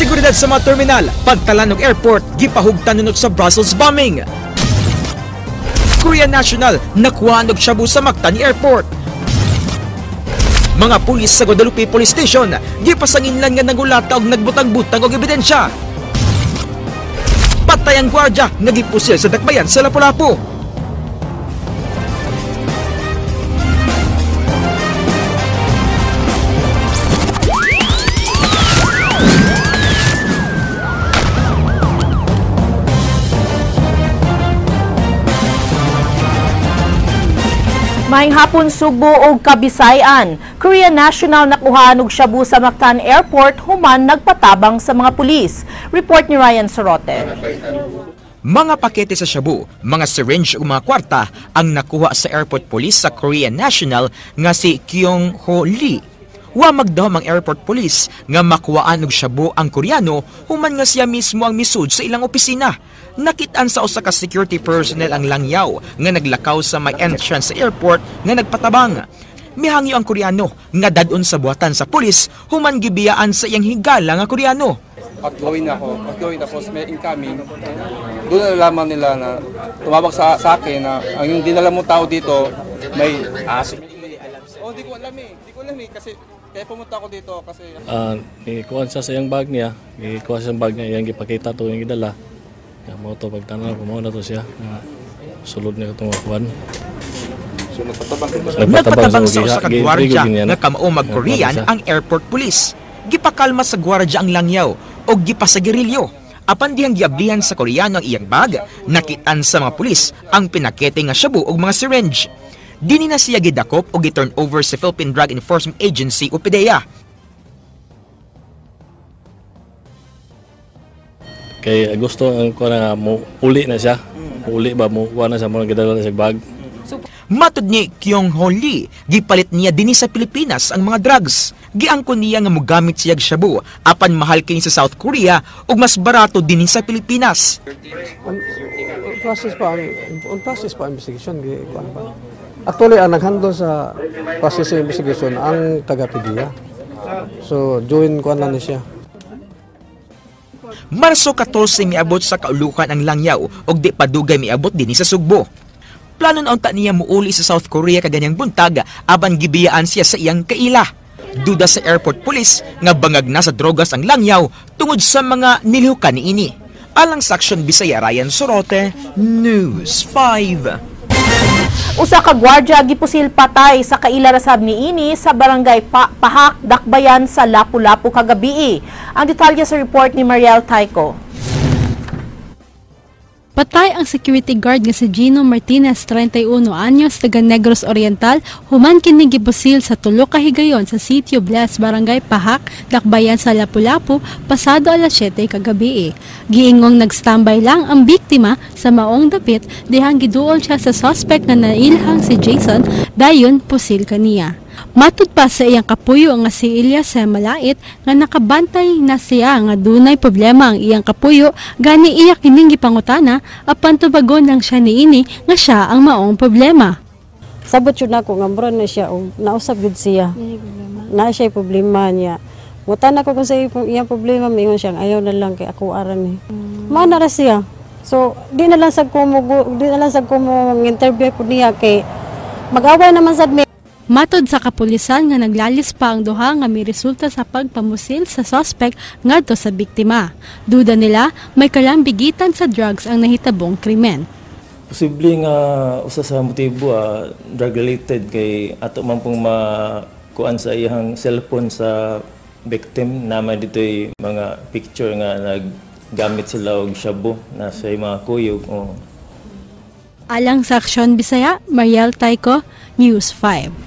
Seguridad sa mga terminal, pagtalan ng airport, gipahugtan nunot sa Brussels bombing. Korea National, nakuha og shabu sa Mactan Airport. Mga pulis sa Guadalupe Police Station, gipasanginlan nga nagulata og nagbutang-butang og ebidensya. Patay ang gwardya, nagipusil sa dakbayan sa Lapu-Lapu. Maayong hapon Subo ug Kabisayan. Korea National nakuhaan og shabu sa Mactan Airport human nagpatabang sa mga pulis. Report ni Ryan Sorote. Mga pakete sa shabu, mga syringe ug mga kwarta ang nakuha sa airport police sa Korea National nga si Kyung Ho Lee. Wa magdahom ang airport police nga makuhaan og shabu ang Koreano human nga siya mismo ang misud sa ilang opisina. Nakitaan sa usa ka security personnel ang langyaw nga naglakaw sa may entrance sa airport nga nagpatabang. Mihangyo ang Koreano nga dadon sa buhatan sa pulis human gibiyaan sa iyang higala nga Koreano. Outgoing ako, may incoming. Doon na nalaman nila na tumawag sa akin na ang yung dinala mong tao dito may hindi ko alam eh kasi kaya pumunta ako dito kasi ikuha sa iyang bag niya, iyang gipakita to yung gidala. Ya mo to pagtanaw ko mo na to siya. Sulod niya itong kuan. So nagpatabang sa usa ka gwardya nga kamao mag-Korean ang airport police. Gipakalma sa gwardya ang langyaw o gipasagirilyo. Apan dihang giablihan sa Koreano ang iyang bag, nakitaan sa mga pulis ang pinakete nga shabu og mga syringe. Dini na siya gidakop o gi-turn over sa Philippine Drug Enforcement Agency o PDEA. Kay gusto ang ko na mo uli na siya. Uli ba mo kuha na sa mga gidala sa bag. Matud ni Kyung Ho Lee, gipalit niya dinhi sa Pilipinas ang mga drugs. Giangkon niya nga mogamit siya og shabu apan mahal kini sa South Korea ug mas barato dinhi sa Pilipinas. Process pa investigation Actually ang naghandle sa process of investigation ang taga-PDEA. So join ko na ni siya. Marso 14 miabot sa kaulukan ang langyaw og di padugay miabot dinhi sa Sugbo. Plano na unta niya muuli sa South Korea kaganyang buntag aban gibiyaan siya sa iyang kaila. Duda sa airport police nga bangag na sa drogas ang langyaw tungod sa mga nilihukan niini. Alang sa Aksyon Bisaya, Ryan Sorote, News 5. Usa ka gwardya gipusil patay sa kaila rasab niini sa barangay Pahak, Dakbayan sa Lapu-Lapu kagabi. Ang detalye sa report ni Mariel Taico. Patay ang security guard nga si Gino Martinez, 31 anyos, taga Negros Oriental, human kini gipusil sa tulo ka higayon sa Sitio Blas, Barangay Pahak, Dakbayan sa Lapu-Lapu, pasado alas 7 kagabi. Giingong nagstambay lang ang biktima sa maong dapit, dihang giduol siya sa suspect na nailhang si Jason, dayon pusil kaniya. Matud pa sa iyang kapuyo nga si Elias Malait nga nakabantay na siya nga dunay problema ang iyang kapuyo gani iya kining gipangutana apan tubagon lang siya niini nga siya ang maong problema. Sabot yun ako nga bro na siya nausap gud siya. Na siya problema niya. Ngutana ko kung sa iyang problema mingon siya ayaw na lang kay ako aran ni. Mana ra siya. So di na lang sad ko mo interview ko niya kay mag-away naman sad mi. Matod sa kapulisan nga naglalis pa ang duha nga may resulta sa pagpamusil sa suspect ngadto sa biktima. Duda nila may kalambigitan sa drugs ang nahitabong krimen. Posible nga usa sa motibo drug related kay ato man pong makuan sa iyang cellphone sa victim naman dito'y mga picture nga naggamit sila og shabu na sa mga kuyog. Alang sa Aksyon Bisaya, Mariel Taico, News 5.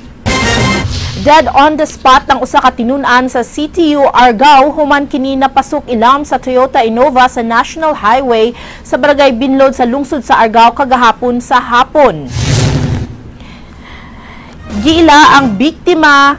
Dead on the spot ang usa ka tinun-an sa CTU Argao human kini napasok ilam sa Toyota Innova sa National Highway sa Barangay Binlod sa lungsod sa Argao kagahapon sa hapon. Giila ang biktima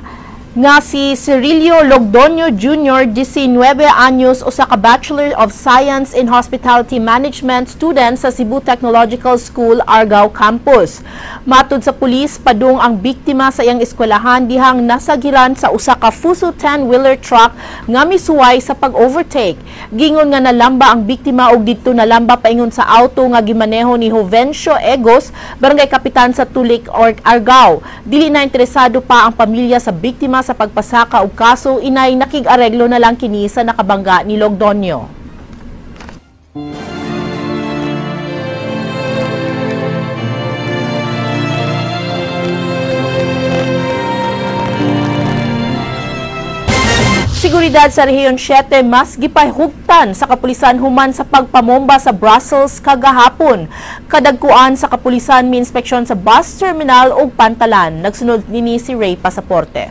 nga si Cirilio Logdonio Jr., 19 anyos, usa ka Bachelor of Science in Hospitality Management student sa Cebu Technological School, Argao Campus. Matud sa pulis, padung ang biktima sa iyang eskwelahan dihang nasagiran sa usa ka Fuso 10-wheeler truck nga misuway sa pag-overtake. Gingon nga nalamba ang biktima og didto nalamba paingon sa auto nga gimaneho ni Jovencio Egos, barangay kapitan sa Tulik, Argao. Dili na interesado pa ang pamilya sa biktima sa pagpasaka og kaso, inay nakig-areglo na lang kini sa nakabangga ni Logdonio. Seguridad sa Rehiyon 7 mas gipahugtan sa kapulisan human sa pagpamomba sa Brussels kagahapon. Kadagkuan sa kapulisan mi inspeksyon sa bus terminal ug pantalan. Nagsunod nini si Ray Pasaporte.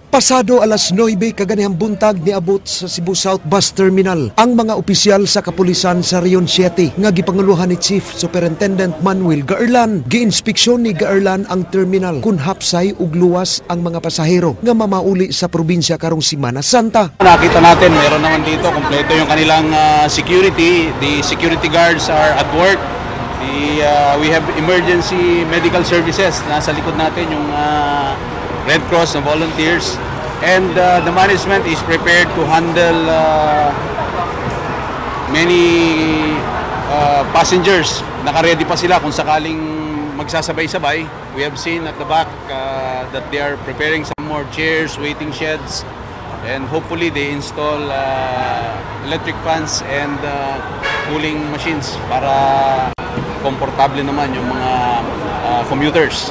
Pasado alas 9 kaganihang buntag niabot sa Cebu South Bus Terminal ang mga opisyal sa kapulisan sa Rehiyon 7 nga gipanguluhan ni Chief Superintendent Manuel Gaerlan. Giinspeksyon ni Gaerlan ang terminal kun hapsay ug luwas ang mga pasahero nga mamauli sa probinsya karong Semana Santa. Nakita natin meron naman dito kompleto yung kanilang security. The security guards are at work. We have emergency medical services. Nasa likod natin yung Red Cross na volunteers, and the management is prepared to handle many passengers. Naka-ready pa sila kung sakaling magsasabay-sabay. We have seen at the back that they are preparing some more chairs, waiting sheds, and hopefully they install electric fans and cooling machines para komportable naman yung mga commuters.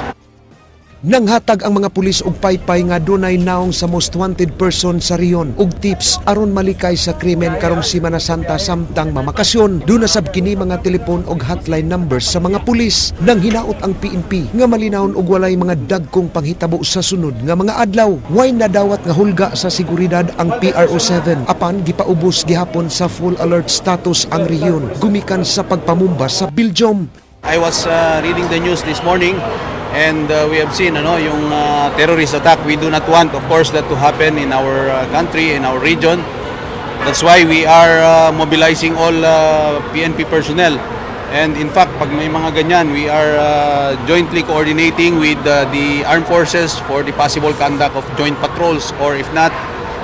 Nanghatag ang mga pulis og paypay nga dunay naong sa most wanted person sa Rehiyon ug tips aron malikay sa krimen karong Semana Santa samtang mamakasyon. Duna sab kini mga telepon og hotline numbers sa mga pulis. Nang hinaot ang PNP nga malinawon og walay mga dagkong panghitabo sa sunod nga mga adlaw. Way nadawat nga hulga sa seguridad ang PRO7 apan gipaubos gihapon sa full alert status ang Rehiyon gumikan sa pagpamumba sa Belgium. I was reading the news this morning. And we have seen yung terrorist attack. We do not want, of course, that to happen in our country, in our region. That's why we are mobilizing all PNP personnel. And in fact, pag may mga ganyan, we are jointly coordinating with the armed forces for the possible conduct of joint patrols. Or if not,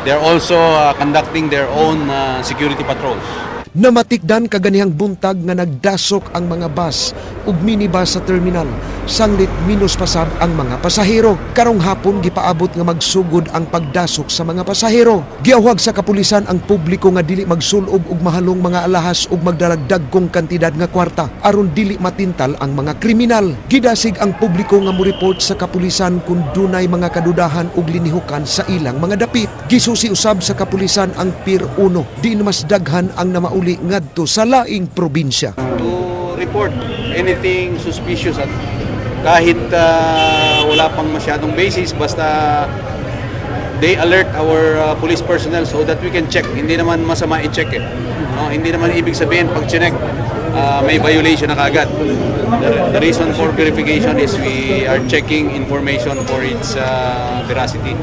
they're also conducting their own security patrols. Namatikdan kaganihang buntag nga nagdasok ang mga bus ug minibus sa terminal. Sanglit minus pasab ang mga pasahero. Karong hapon gipaabot nga magsugod ang pagdasok sa mga pasahero. Giawhag sa kapulisan ang publiko nga dili magsulob og mahalong mga alahas ug magdaragdag kong kantidad nga kwarta aron dili matintal ang mga kriminal. Gidasig ang publiko nga mo-report sa kapulisan kung dunay mga kadudahan ug linihukan sa ilang mga dapit. Gisusi usab sa kapulisan ang Pier 1 di mas daghan ang namauli ngadto sa laing probinsya. To report anything suspicious at kahit wala pang masyadong basis, basta they alert our police personnel so that we can check. Hindi naman masama i-check eh. No, hindi naman ibig sabihin pag chinek may violation na kagad. The reason for verification is we are checking information for its veracity.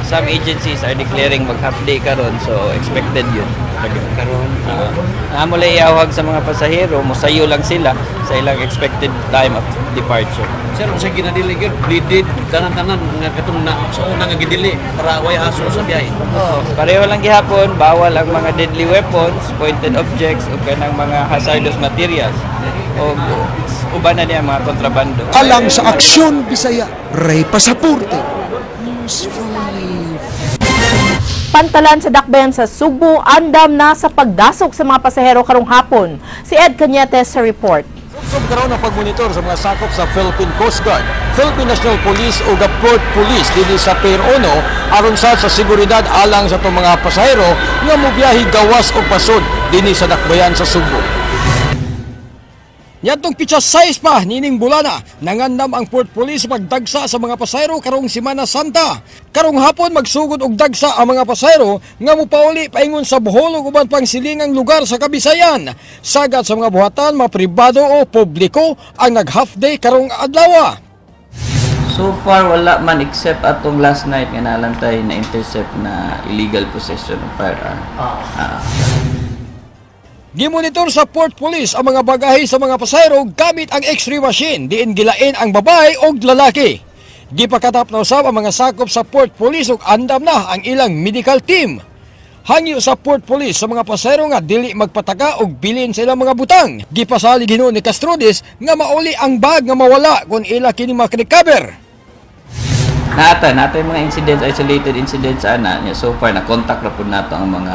Some agencies are declaring mag-half day karon, so expected yun. Karon mula iawag sa mga pasahero, musayo lang sila sa ilang expected time of departure. Sir, kung sa ginadili yun, bleeded, tanan-tanan, nga katong na, sa unang nga gidili, para way aso sa biyahe. Pareho lang gihapon, bawal ang mga deadly weapons, pointed objects, o kanang mga hazardous materials, o uban na niya mga kontrabando. Alang sa aksyon Bisaya, Ray Pasaporte. News 5. Pantalan sa dakbayan sa Subo, andam na sa pagdasok sa mga pasahero karong hapon. Si Ed Cañete sa report. Karon ang pagmonitor sa mga sakop sa Philippine Coast Guard, Philippine National Police o Port Police dinhi sa Pier 1 aron sa seguridad alang sa itong mga pasahero nga mobiyahe gawas o pasod dinhi sa dakbayan sa Subo. Yadtong pitsa 6 pa nining bulana, nangandam ang Port Police pagdagsa sa mga pasahero karong Semana Santa. Karong hapon magsugod og dagsa ang mga pasahero nga mopauli paingon sa Bohol ug uban pang silingang lugar sa Kabisayan. Sagad sa mga buhatan, mga pribado o publiko ang nag-half day karong adlaw. So far, wala man except atong last night nga nalantay na intercept na illegal possession of firearm. Gimonitor sa Port Police ang mga bagahe sa mga pasahero gamit ang X-ray machine diin gilain ang babae o lalaki. Gipakatap na usab ang mga sakop sa Port Police ug andam na ang ilang medical team. Hangyo sa Port Police sa mga pasahero nga dili magpataka og bilin sa ilang mga butang. Gipasali Ginoo ni Castrodes nga mauli ang bag nga mawala kung ila kini makarecover. Nato yung mga incidents, isolated incidents ana niya. So far na contact ra pud nato ang mga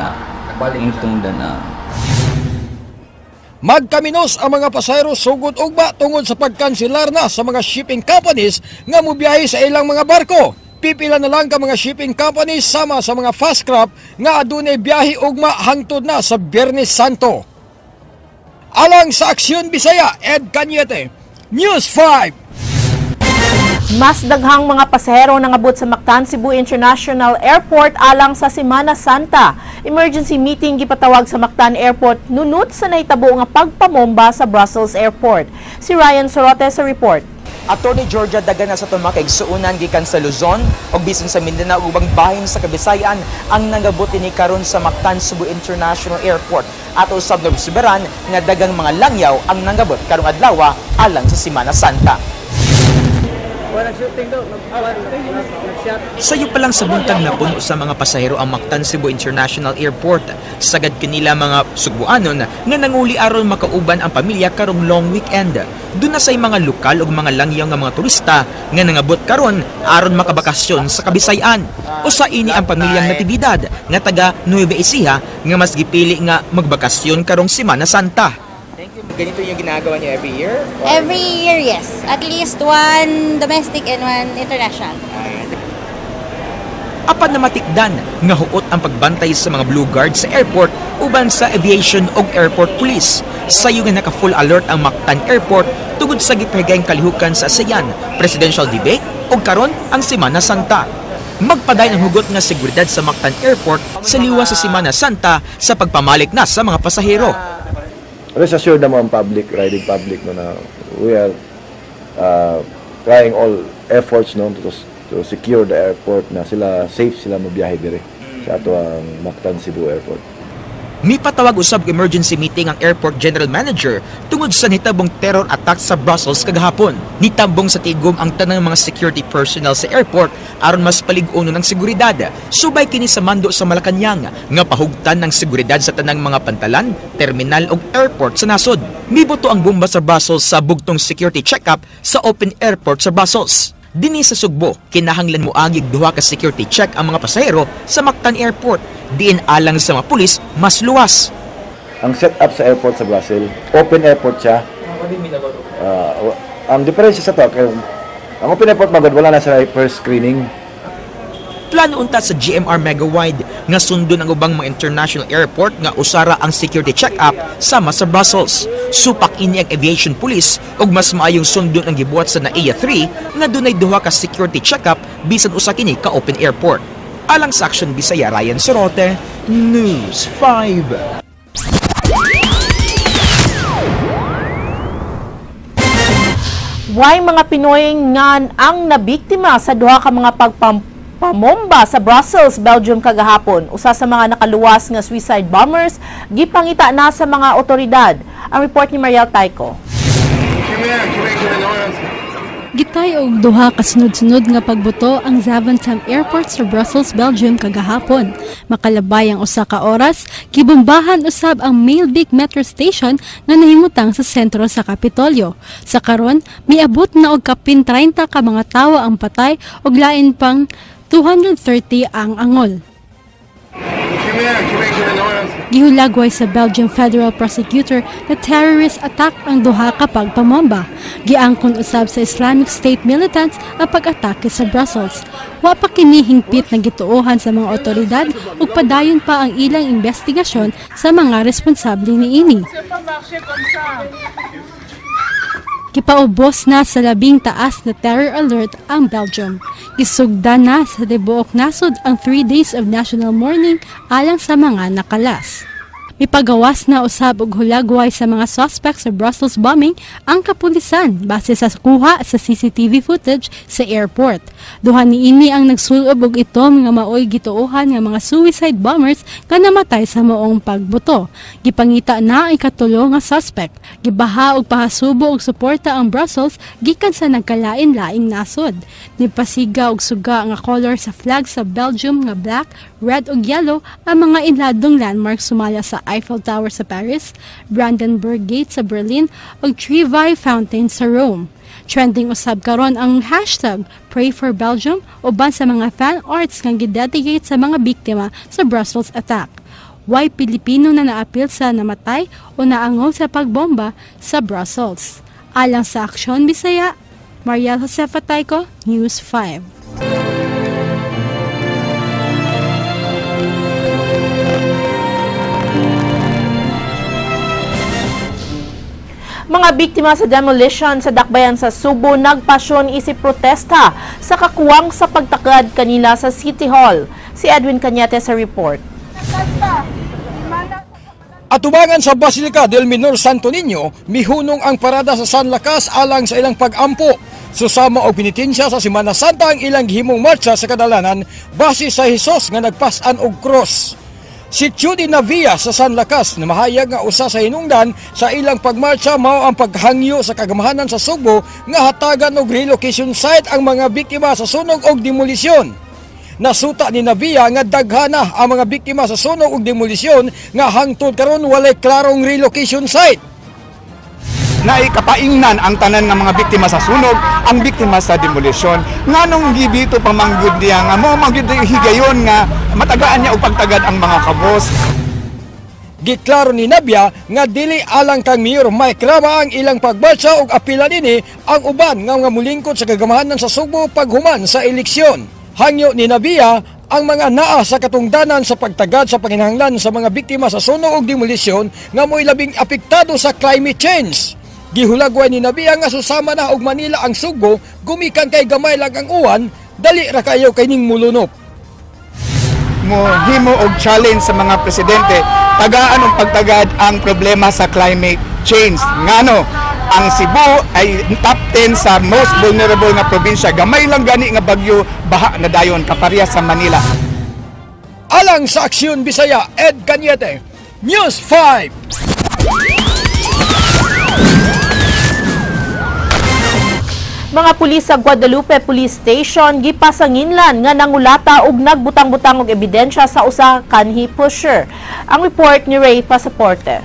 balingtungdan na. Magkaminos ang mga pasahero sugod ugma tungod sa pagkanselar na sa mga shipping companies nga mobiyahe sa ilang mga barko. Pipila na lang ka mga shipping companies sama sa mga fast craft nga adunay biyahe ugma hangtod na sa Biyernes Santo. Alang sa Aksyon Bisaya, Ed Cañete, News 5. Mas daghang mga pasahero nangabot sa Mactan Cebu International Airport alang sa Semana Santa. Emergency meeting gipatawag sa Mactan Airport nunut sa nahitabo nga pagpamomba sa Brussels Airport. Si Ryan Sorote sa report. Attorney Georgia dagan na sa tumakay suunan gikan sa Luzon ug bisan sa Mindanao ubang bahin sa Kabisayan ang nangabot ni karon sa Mactan Cebu International Airport. Ato usab na suberan nga dagang mga langyaw ang nangabot karong adlaw alang sa Semana Santa. Sayo pa lang sa buntag na puno sa mga pasahero ang Mactan Cebu International Airport. Sagad kanila mga Subuanon nga nanguli aron makauban ang pamilya karong long weekend. Doon na say mga lokal ug mga langyaw nga mga turista nga nangabot karon aron makabakasyon sa Kabisayan. Usa ini ang pamilyang Natividad nga taga Nueva Ecija nga mas gipili nga magbakasyon karong Semana Santa. Ganito yung ginagawa niyo every year? Every year, yes. At least one domestic and one international. Apan na matikdan nga huot ang pagbantay sa mga Blue Guard sa airport uban sa aviation ug airport police. Sayo nga naka full alert ang Mactan Airport tungod sa gipahigayng kalihukan sa ASEAN, presidential debate ug karon ang Semana Santa. Magpaday ng hugot nga seguridad sa Mactan Airport sa liwa sa Semana Santa sa pagpamalik na sa mga pasahero. Rest assured naman public, riding public no, na we are trying all efforts no, to secure the airport na sila safe sila mabiyahe dire sa ato ang Mactan Cebu Airport. Mipatawag usab emergency meeting ang airport general manager tungod sa nitabong terror attack sa Brussels kagahapon. Nitambong sa tigom ang tanang mga security personnel sa airport aron mas palig-uno ng seguridad. Subay kini sa mando sa Malacañang nga pahugtan ng seguridad sa tanang mga pantalan, terminal ug airport sa nasod. Miboto ang bomba sa Brussels sa bugtong security check-up sa open airport sa Brussels. Dini sa Sugbo, kinahanglan mo agig duha ka security check ang mga pasahero sa Mactan Airport. Diin alang sa mga pulis mas luwas. Ang setup sa airport sa Brussels, open airport siya. Ang diferensya sa to, ang open airport magod wala na sa first screening. Plano unta sa GMR Megawide nga sundon ang ubang mga international airport nga usara ang security check-up sama sa Brussels. Supak ini ang aviation police ug mas maayong sundon ang gibuhat sa NAIA 3 nga dunay duha ka security check-up bisan usa kini ka open airport. Alang sa Aksyon Bisaya, Ryan Sorote, News 5. Way mga Pinoy nga ang nabiktima sa duha ka mga pamomba sa Brussels, Belgium kagahapon. Usa sa mga nakaluwas nga suicide bombers gipangita na sa mga otoridad. Ang report ni Mariel Taiko. Gitay og duha ka sunod-sunod nga pagbuto ang Zaventem Airport sa Brussels, Belgium kagahapon. Makalabay ang usa ka oras, gibombahan usab ang Maelbeek Metro Station nga nahimutang sa sentro sa Kapitolyo. Sa karon, miabot na og kapin 30 ka mga tawo ang patay ug lain pang 230 ang angol. Gihulagway sa Belgian Federal Prosecutor na terrorist attack ang duha ka pagpamomba. Giangkon usab sa Islamic State militants ang pag-atake sa Brussels. Wa pa kini hingpit na gituohan sa mga otoridad ug padayon pa ang ilang investigasyon sa mga responsable niini. Kipaubos na sa labing taas na terror alert ang Belgium. Gisugdan na sa tibuok nasod ang 3 days of national mourning alang sa mga nakalas. Mipagawas na usab og hulagway sa mga suspects sa Brussels bombing ang kapulisan base sa kuha sa CCTV footage sa airport. Duha niini ang nagsulob og itom nga maoy gituohan nga mga suicide bombers nga namatay sa moong pagbuto. Gipangita na ang ikatulo nga suspect. Gibaha og pahasubo og suporta ang Brussels gikan sa nagkalain-laing nasod. Nipasiga og suga nga color sa flag sa Belgium nga black, red ug yellow ang mga inladong landmark sumala sa Eiffel Tower sa Paris, Brandenburg Gate sa Berlin ug Trevi Fountain sa Rome. Trending usab karon ang hashtag Pray for Belgium uban sa mga fan arts nga gidedicate sa mga biktima sa Brussels attack. Why Pilipino na naapil sa namatay o naangaw sa pagbomba sa Brussels. Alang sa Aksyon Bisaya, Mariel Josefa Tayko, News 5. Mga biktima sa demolition sa dakbayan sa Subo nagpasyon isip protesta sa kakuwang sa pagtakad kanila sa City Hall. Si Edwin Cañete sa report. Atubangan sa Basilica del Menor Santo Niño, mihunong ang parada sa San Lakas alang sa ilang pag-ampo. Susama og pinitensya sa Semana Santa ang ilang gihimong marcha sa kadalanan base sa Hesus nga nagpas-an og cross. Si Judy Navia sa San Lakas na mahayag nga usa sa hinungdan sa ilang pagmarcha mao ang paghangyo sa kagamahanan sa Subo nga hatagan og relocation site ang mga biktima sa sunog og demolisyon. Nasuta ni Navia nga daghana ang mga biktima sa sunog ug demolisyon nga hangtod karon walay klarong relocation site. Naikapaingnan ang tanan nga mga biktima sa sunog, ang biktima sa demolisyon. Nganong gibito pamanggod niya nga mo manggod higayon nga matagaan niya og pagtagad ang mga kabos. Giklaro ni Navia nga dili alang kang Mayor Mike Rama ang ilang pagmarcha ug apila nini ang uban nga mulingkod sa kagamahanan sa Subo paghuman sa eleksyon. Hangyo ni Navia ang mga naa sa katungdanan sa pagtagad sa panginahanglan sa mga biktima sa sunog ug demolisyon nga mo'y labing apektado sa climate change. Gihulagway ni Navia nga susama na og Manila ang Subo, gumikan kay gamay lang ang uwan, dali ra kayo kining mulunop. Mohimo og challenge sa mga presidente, tagaan og pagtagad ang problema sa climate change. Ngano, ang Cebu ay top 10 sa most vulnerable nga probinsya. Gamay lang gani nga bagyo, baha na dayon kaparehas sa Manila. Alang sa Aksyon Bisaya, Ed Cañete, News 5. Mga pulis sa Guadalupe Police Station gipasanginlan nga nangulata og nagbutang-butang og ebidensya sa usa kanhi pusher. Ang report ni Ray Pasaporte.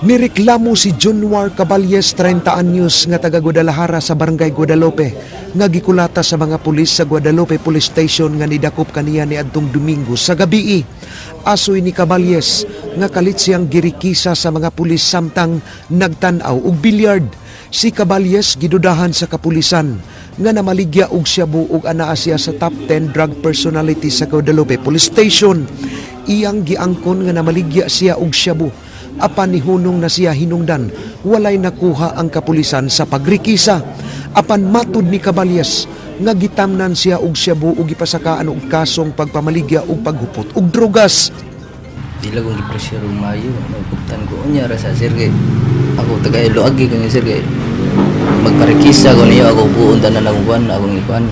Nireklamo si Junwar Caballes, 30 anyos, nga taga Guadalajara sa Barangay Guadalupe, nga gikulata sa mga pulis sa Guadalupe Police Station nga nidakop kaniya ni adtong Domingo sa gabii. Asoy ni Caballes nga kalit siyang girikisa sa mga pulis samtang nagtan-aw og bilyard. Si Caballes gidudahan sa kapulisan nga namaligya og shabu ug anaa siya sa top 10 drug personality sa Guadalupe Police Station. Iyang giangkon nga namaligya siya og shabu. Apan nihunong na siya hinungdan, walay nakuha ang kapulisan sa pagrikisa. Apan matud ni Caballes nga gitamnan siya og shabu ug gipasakaan og kasong pagpamaligya ug paghupot og drogas. Dila kong gipresyo rumayo, nagpugtan ko unya ra sa sir kay ako tagay loagi ko ni sir kay magparikisa ko niyo ako buon tanan ako ban ako ngipan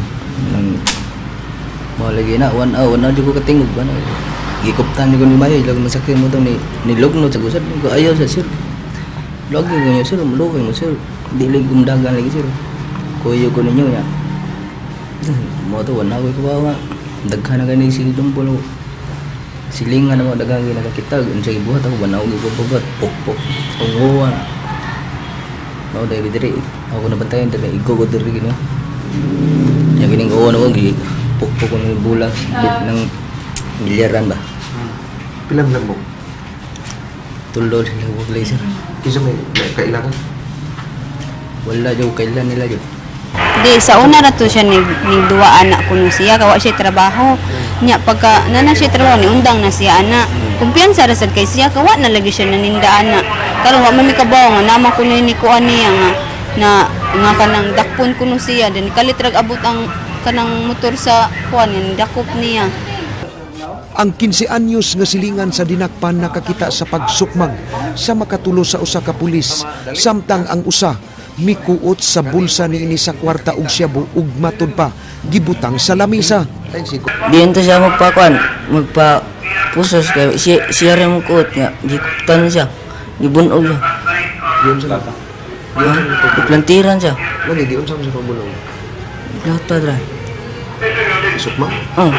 mo lagi na 1 hour na di ko katingog ban gikuptan ko ni Mayo lag masakit mo daw ni lugno sa gusad ko ayaw sa sir logi ko niyo sir mulugay mo sir dili gumdagan lagi sir kuyo ko ninyo ya mo to 1 hour ko ba daghan na gani si dumpol silingan mo dagang ginakakita unsay gibuhat ako banaw gibuhat pok panghuwa no dai bidiri ako nabantayan dali igugod diri gini ya gining uwan ako gi pok ng bulas ng milyaran ba Pilang lang mo? Tulod sila wag laser isa may kailangan wala jud kailan nila jud. Di sa una ra to siya ni duwa anak kuno siya kawa siya trabaho. Nya pagka nana siya trabaho ni undang na siya anak. Kumpiyansa ra sad kay siya kawa na lagi siya naninda anak. Karon wa man mi kabaw nga nama kuno ni kuan niya nga kanang dakpon kuno siya den kalit rag abot ang kanang motor sa kuan ni dakop niya. Ang 15 anyos nga silingan sa dinakpan nakakita sa pagsukmag sa makatulo sa usa ka pulis, samtang ang usa mikuot sa bulsa niini sa kwarta ug shabu ug matud pa gibutang sa lamisa. Diyan to siya magpa-pusos kay siya rin mong nga gikutan siya, gibunog siya. Diyon sa lata? Iplantiran siya. Lagi, diyon sa mga pambulong? Lahat pa dra. Sukma? Oo.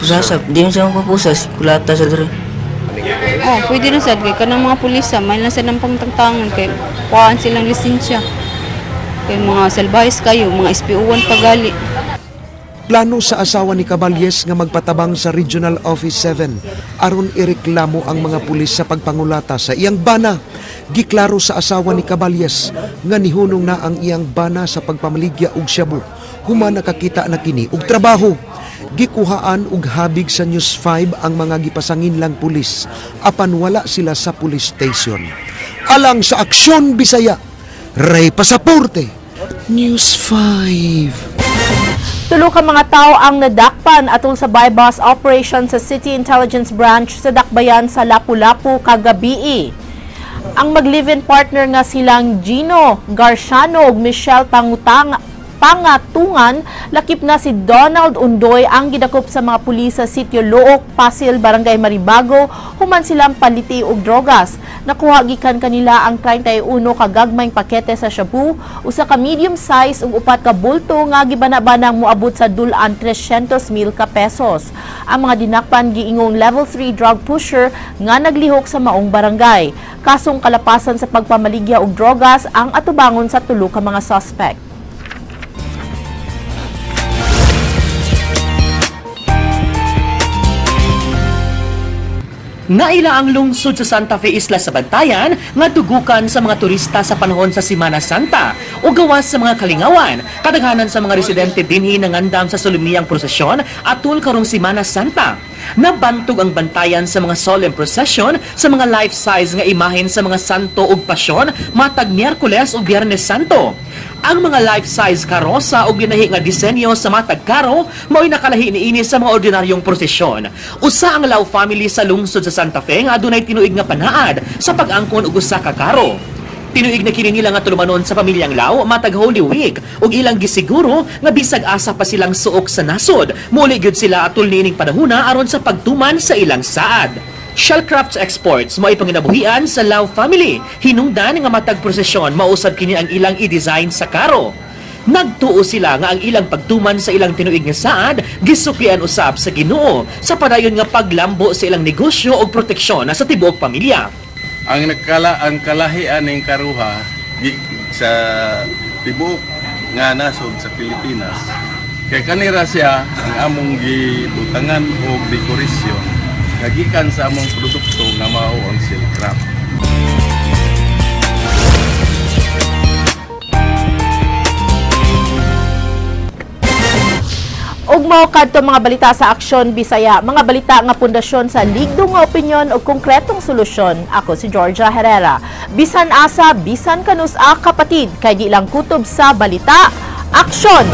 Pusasap, diyon siya magpapusas, kulata sa dra. Oh, pwede na sad kay kanang mga pulisa, may lang silang pangtangtangan kay kuhaan silang lisensya. Kay mga salbahis kayo, mga SPO1 pagali. Plano sa asawa ni Caballes nga magpatabang sa Regional Office 7 aron ireklamo ang mga pulis sa pagpangulata sa iyang bana. Giklaro sa asawa ni Caballes nga nihunong na ang iyang bana sa pagpamaligya og shabu human nakakita na kini og trabaho. Gikuhaan og habig sa News 5 ang mga gipasangin lang pulis apan wala sila sa police station. Alang sa Aksyon Bisaya, Ray Pasaporte, News 5. Tulo ka mga tao ang nadakpan atol sa bypass operation sa City Intelligence Branch sa Dakbayan sa Lapu-Lapu kagabi. Ang mag-live-in partner nga silang Gino Garciano ug Michelle Pangatungan, lakip na si Donald Undoy ang gidakop sa mga pulis sa Sitio Look, Pasil, Barangay Maribago, human silang paliti og drogas. Nakuha gikan kanila ang 31 ka gagmayng pakete sa shabu, usa ka medium size ug 4 ka bulto nga gibana-banang moabot sa dulan 300,000 ka pesos. Ang mga dinakpan giingong level 3 drug pusher nga naglihok sa maong barangay. Kasong kalapasan sa pagpamaligya og drogas ang atubangon sa tulo ka mga suspect. Naila ang lungsod sa Santa Fe Isla sa Bantayan nga tugukan sa mga turista sa panahon sa Semana Santa o gawas sa mga kalingawan. Kadaghanan sa mga residente dinhi nangandam sa solemniyang prosesyon atol karong Semana Santa. Nabantog ang Bantayan sa mga solemn procession sa mga life-size nga imahen sa mga santo ug pasyon matag Miyerkules ug Biyernes Santo. Ang mga life-size karosa o ginahi nga disenyo sa matag karo mao'y nakalahi niini sa mga ordinaryong prosesyon. Usa ang Lau family sa lungsod sa Santa Fe nga adunay tinuig nga panaad sa pag-angkon og usa ka karo. Tinuig na kini nila nga tulumanon sa pamilyang Lau matag Holy Week ug ilang gisiguro nga bisag asa pa silang suok sa nasod. Muli gyud sila atol niining panahona aron sa pagtuman sa ilang saad. Shellcraft Exports mo'y panginabuhian sa Lau family. Hinungdan nga matag prosesyon mausab kini ang ilang i-design sa karo. Nagtuo sila nga ang ilang pagtuman sa ilang tinuig nga saad gisuklian usab sa Ginoo sa padayon nga paglambo sa ilang negosyo ug proteksyon sa tibuok pamilya. Ang kalahian ning karuha sa tibuok nga nasod sa Pilipinas kay kanira siya ang among gibutangan og dekorasyon nagikan sa among produkto nga mao ang Shellcraft. Ug mao kadto mga balita sa Aksyon Bisaya, mga balita nga pundasyon sa ligdong nga opinyon ug konkretong solusyon. Ako si Georgia Herrera. Bisan asa, bisan kanus-a kapatid kay di lang kutob sa balita, aksyon!